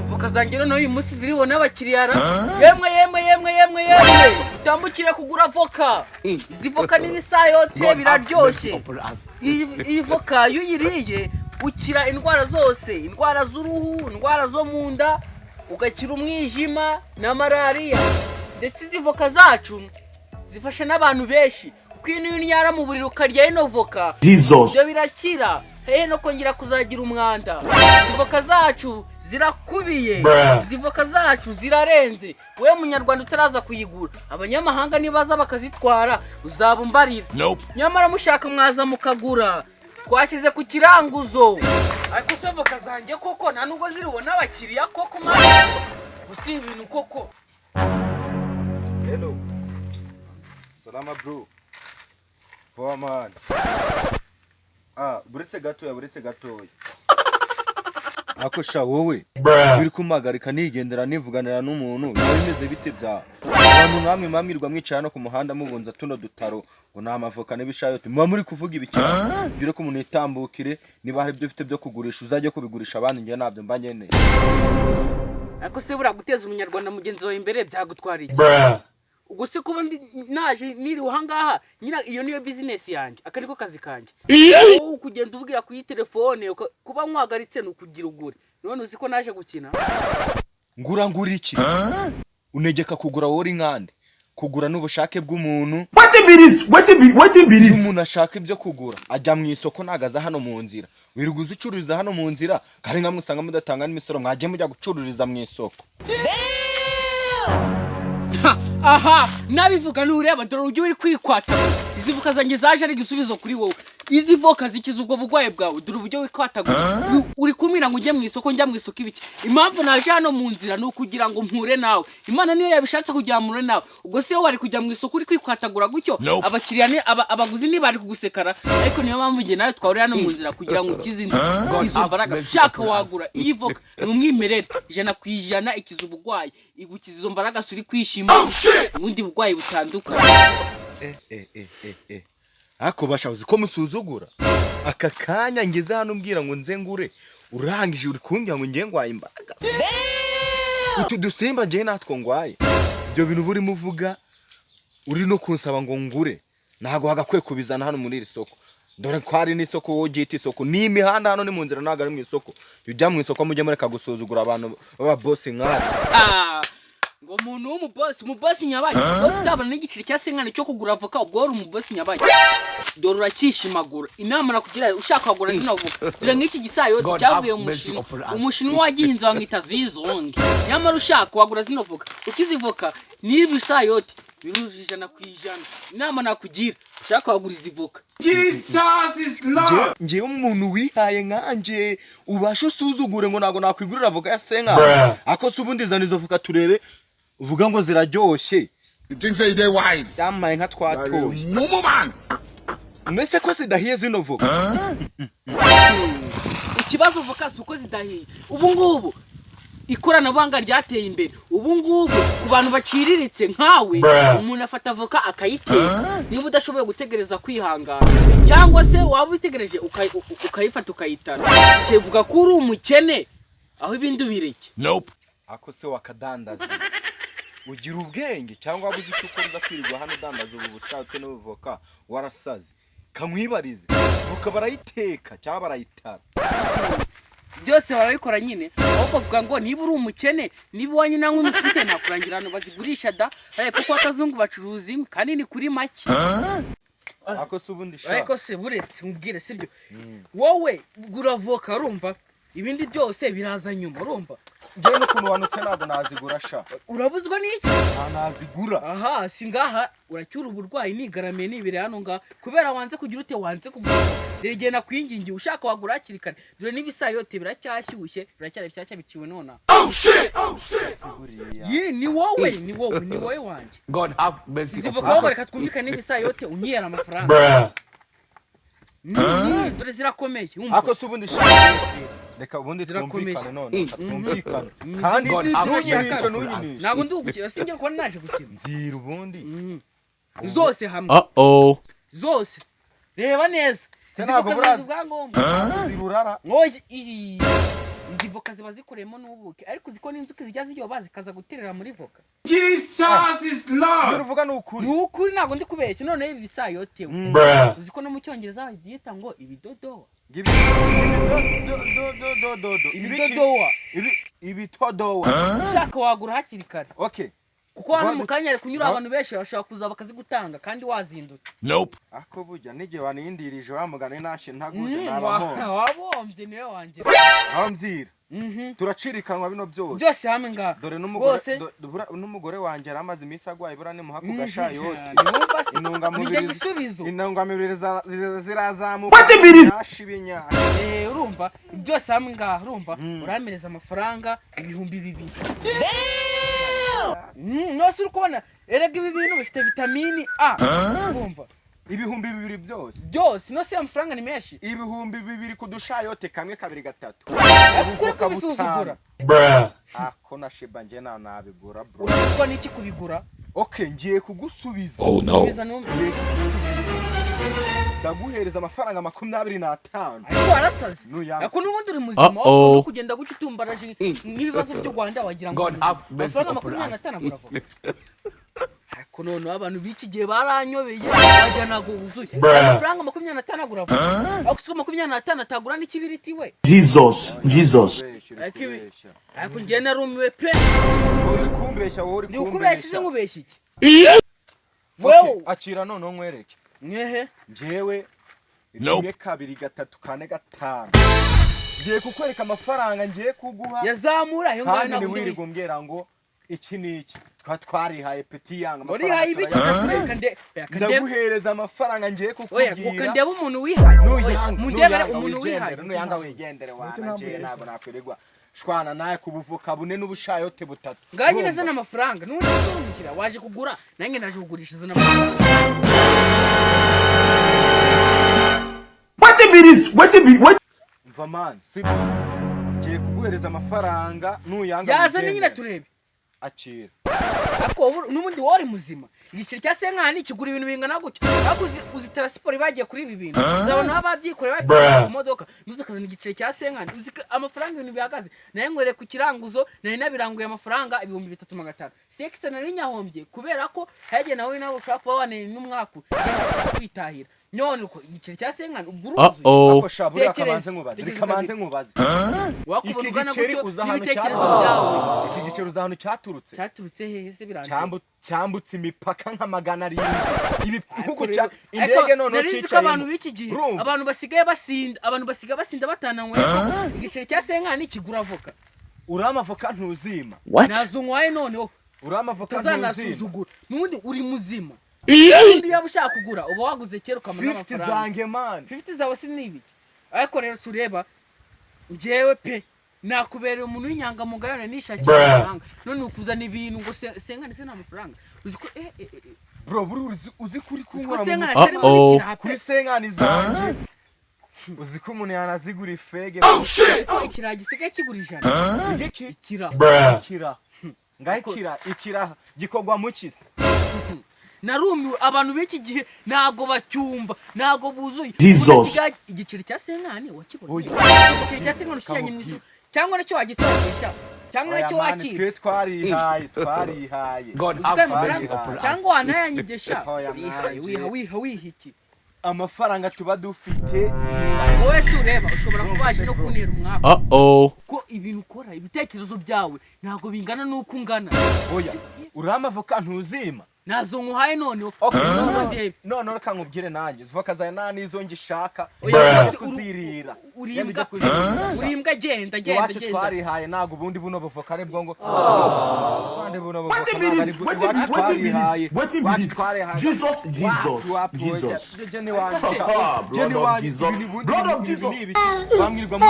Voka zanjye none uyu munsi ziriho n'abakiriya ra yemwe utambukire kugura voka. Izi voka nini sayote biraryoshye. Iyi voka iyo uyiriye ukira indwara zose, indwara z'uruhu, indwara zo mu nda, ugakira umwijima na malaria. Ndetse izi voka zacu zifasha n'abantu benshi kuko iyo unyara mu buriro ukarya ino voka ibyo birakira. Hehe no kongera kuzagira umwanda. Izi voka zacu zirakubiye, izi voka zacu zirarenze. Wewe munyarwanda utaraza kuyigura, abanyamahanga nibaza bakazitwara uzabumbarira. Nyamara mushaka mwaza mukagura, twashyize ku kiranguzo. Ariko se voka zanjye koko nta nubwo ziriho n'abakiriya koko mwana, usi ibintu koko. Hello. Salama bro. Poa man. Buretse gatoya. Ako sha wowe biri kumagarika nigendera nivuganira n'umuntu bimeze bite bya abantu namwe mamwirwa mwicana no ku muhanda mubunza tuno dutaro ngo nta mavoka n'ibishayote muba muri kuvuga ibicana bire ko umuntu itambukire niba hari ibyo bifite byo kugurisha uzajye kubigurisha abandi ngiye nabyo mba nyene. Ariko se bura guteza umunyarwanda mugenzi wawe imbere byagutwara iki? Ubwo se kuba naje niri uhangaha nyina iyo niyo business yanjye akariko kazi kanje. Wowe kugenda uvugira ku telefone kuba mwagaritse no kugira ugure. None uziko naje gukina. Ngura iki? Unegeka kugura wori nkande. Kugura n'ubushake bw'umuntu. What biris? Umuntu ashaka ibyo kugura ajya mu isoko nagaza hano mu nzira. Wiruguza ucururiza hano mu nzira kari nkamwe usanga mudatanga n'imisoro mwaje mujya gucururiza mu isoko. Aha nabivuga n'ureba dore ujye uri kwikwata. Izi voka zanjye zaje ari gisubizo kuri wowe. Izi voka zikiza ubwo bugwaye bwawe dore ujye wikwatagura. Uri kumira ngo ujye mu isoko njya mu isoko ibiki. Impamvu naje hano mu nzira no kugira ngo mpure nawe. Imana niyo yabishatse kujya mpure nawe. Ubwo se wari kujya mu isoko uri kwikwatagura gutyo abakiriya ne abaguzi ni bari kugusekara. Ariko niyo mpamvu nge nawe twari hano mu nzira kugira ngo ukizinde izo mbaraga. Shaka wagura iyi voka n'umwimerere 100% ikiza ubugwayi igukiza izo mbaraga suri kwishima ubundi bugwayi butandukanye. Ako bashabuze ko musuzugura aka kanya ngeze hano mbwira ngo nze ngure urangije uri kumbya ngo ngiye ngwaye imbaga utu dusimba ngiye natwo ngwaye ibyo bintu buri muvuga uri no kunsaba ngo ngure nago hagakwe kubizana hano muri iri soko dore ko ari n'isoko wo giti isoko ni imihanda hano ni mu nzira naga ari mu isoko ujya mu isoko mujye mureka gusuzugura abantu baba boss nkari ngo umuntu umuboss nyabaye boss tabana n'igiciri cya senkane cyo kugura avoka ubwo uri umuboss nyabaye dore urakishimagura inama nakugira ushaka kugura zino avoka dore nk'iki gisayo cyavuye mu umushinwa wagihinze wangita zizonge nyamara ushaka wagura zino avoka ukizivoka n'ibisayote birujije na kwijana inama nakugira ushaka wagura izivoka. Jesus is Lord. Ngiye umuntu wihaye nkanje ubasha usuzugure ngo nago nakwigurira avoka ya senka ako subundi zanizo voka turebe uvuga ngo ziraryoshye. You think say they wise? Yamaye nka twatoye. Mumu man. Mwese ko zidahiye zino voka. Ikibazo voka suko zidahiye. Ubu ngubu ikoranabuhanga ryateye imbere. Ubu ngubu ku bantu baciriritse nkawe umuntu afata voka akayiteka. Niba udashoboye gutegereza kwihangana cyangwa se waba ubitegereje ukayifata ukayitana. Kivuga ko uri umukene aho ibindi bireke. Nope. Ako se wakadandaza. Ugira ubwenge cyangwa wabuze icyo ukora kwirirwa hano dandaza ubu bushate n'uvoka warasaze. Kamwibarize. Voka barayiteka cyangwa barayitara. Byose barabikora nyine ahubwo bavuga ngo niba uri umukene niba wanye nankwe mufite nakurangira hano bazigurisha da ariko ko akazungu bacuruza imwe kandi ni kuri make. Ako subundi sha ariko se buretse nkubwire sibyo wowe gura voka urumva ibindi byose biraza nyuma urumva ngiye no kunuwanutse ntabwo nazigura sha urabuzwa n'iki nazigura. Aha singaha uracyura uburwayi nigaramiye nibire hano nga kubera wanze kugira ute wanze kuvuga rege na kwingingi ushaka wagura hakirikane dore nibisayote biracyashyushye biracyari byacya biciwe nona. Oh shit. Ye ni wowe wanje. God have mercy. Zivuga ko reka twumvikane nibisayote unyera amafaranga. Dore zirakomeye umva. Ako subundi sha reka ubundi twumvikane none twumvikane kandi ntunyinisha ntabwo ndugukira sinjye ko naje gukina nzira ubundi zose hamwe zose reba neza ntabwo burazi zirurara izi voka ziba zikoreyemo n'ubuki ariko uziko n'inzuki zijya ziyoba zikaza guterera muri voka. Jesus is Lord. Uruvuga ni ukuri ntabwo ndi kubeshya none ibi bisayotewe uziko no mu cyongereza babyita ngo ibidodowa ibitodowa ushaka wagura hakiri kare okay kuko hano mu kanya ari kunyura abantu benshi bashaka kuza bakazigutanga kandi wazindutse. Ako burya nige wanindirije wamugane nashe ntaguze nabamonze wabombye niwe wanje aho mzira turacirikanwa bino byose hamwe nga dore n'umugore wanje aramaze imisi agwaye bura ne muhaku gashayote intungamubiri zirazamuka nashibinya urumva byose hamwe nga urumva uramereza amafaranga ibihumbi 2 nose uri kubona erega ibi bintu bifite vitamini A urumva ibihumbi 2 byose nose amafaranga ni menshi ibihumbi 2 kudushayote kamwe 2 3 kuri kubisuzugura ako nashiba nje nabigura bro urabona niki kubigura okay ngiye kugusubiza subiza numve ndaguhereza amafaranga 25 ariko arasaze ako n'ubundi uri muzima no kugenda guca utumbaraje n'ibibazo byo Rwanda wagira ngo amafaranga 25 agura ariko none abantu biki gihe baranyobeye bajya nago uzuye amafaranga 25 agura ako siko 25 atagura n'ikibiriti we Jesus ariko ngiye narumiwe pe uri kumbeshya wowe uri kumbeshya ukubeshye nkubeshye iki wewe akira none nkwereke nyehe njewe 1 2 3 4 5 ngiye kukwereka amafaranga ngiye kuguha yazamura yo ngaho ntabwo wiri kumbwira ngo iki niki twarihaye peti yanga amafaranga uri ibiki katureka ndaguhereza amafaranga ngiye kukubwira oya ndeba umuntu wihaye mundebere umuntu wihaye no yanga wigendere wana nje ntabwo nakwirirwa shwana naye kubuvuka bune n'ubushayote 3 nganye neza n'amafaranga n'undikira waje kugura nange naje kugurishiza n'amafaranga what mva man sibo ngiye kuguhereza amafaranga n'uyanga yazane nyine turebe akira ako n'umundi wari muzima igiciro cya senkani kigura ibintu bingana gutyo ako uzitara siporo bagiye kuri ibi bintu uzabona ababyikorera bayipa mu modoka muzakazana igiciro cya senkani uzika amafaranga ibintu bihagaze naye ngwere ku kiranguzo nari nabiranguye amafaranga 3500 sekisa nari nyahombye kubera ko hagiye nawe nawe ushaka kuba wane n'umwaku kwitahira none uko igiciro cya senkani uburuzu ako shabura kamanze nkubaze wakubona gutyo ibitekerezo byawe iki giciro uzahano cyaturutse hehe se birangiye cyambutse imipaka nk'amagana ari ibi nkuko indege none cicaye abantu biki gihe abantu basigaye basinda batananywe igiciro cya senkani kigura voka uramavoka ntuzima nazungwaye noneho uramavoka ntuzima nundi uri muzima ndi yabushaka kugura uba waguze kera ukamana amafaranga 50 zange man 50 zawe sinibiki ariko rero sureba njewe pe nakubereye umuntu w'inyangamugayo nishakira amafaranga none ukuzana ibintu ngo senkani se n'amafaranga uziko bro uzi kuri kunkora kuri senkani zange uziko umuntu yanazigura ifege ikiragisigaye kigurishana ikira ikira gikogwa mu kisi narumiwe abantu b'iki gihe nago bacyumva nago buzuye igiciro cya senkani wakibona igiciro cya senkani ushiyanye mu isu cyangwa nacyo wagitondesha cyangwa nacyo wakira twarihaye cyangwa wanayanyigesha wihiki amafaranga tuba dufite wowe ureba ushobora kubaje no kunera umwaka ko ibintu ukora ibitekerezo byawe ntago bingana nuko ungana oya uramavoka ntuzima nazo nkuhaye none none reka nkubwire nanjye voka zawe nani izo ngishaka kuzirira urimbwa genda iwacu twarihaye ntago ubundi buno buvoka ari bwo ngo kandi buno buvoka iwacu twarihaye Jesus bamwirirwa mu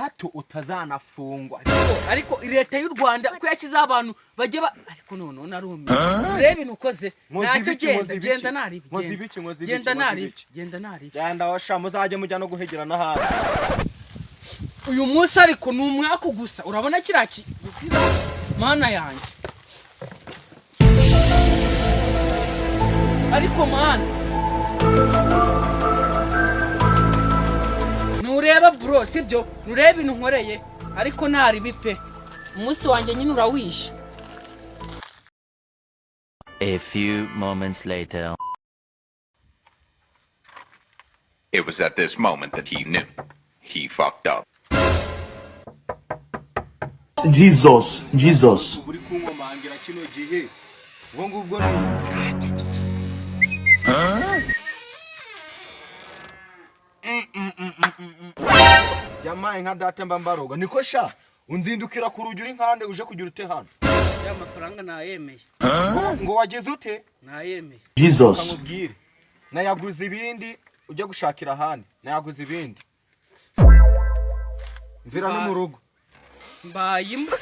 hato utazanafungwa ariko leta y'u Rwanda ko yakiza abantu bajye ariko none narumye urebe ibintu ukoze ntacyo genda nari genda washa muzajye mujya no guhegera n'ahandi uyu munsi ariko ni umwaka gusa urabona kiraki mana yanjye ariko mana nureba bro sibyo nureba ibintu nkoreye ariko ntari bipe umunsi wanjye nyine urawishe. A few moments later. It was at this moment that he knew. He fucked up. Jesus. uri kunkomangira kino gihe ubwo ngubwo ni yamaye nka data mba mbaroga niko sha unzindukira ku rugi uri nkande uje kugira ute hano Ya mafaranga nayemeye. ngo wageze ute Nayemeye. Jesus. kamubwire nayaguze ibindi ujye gushakira ahandi nayaguze ibindi mvira no mu rugo Mbaye imbwa.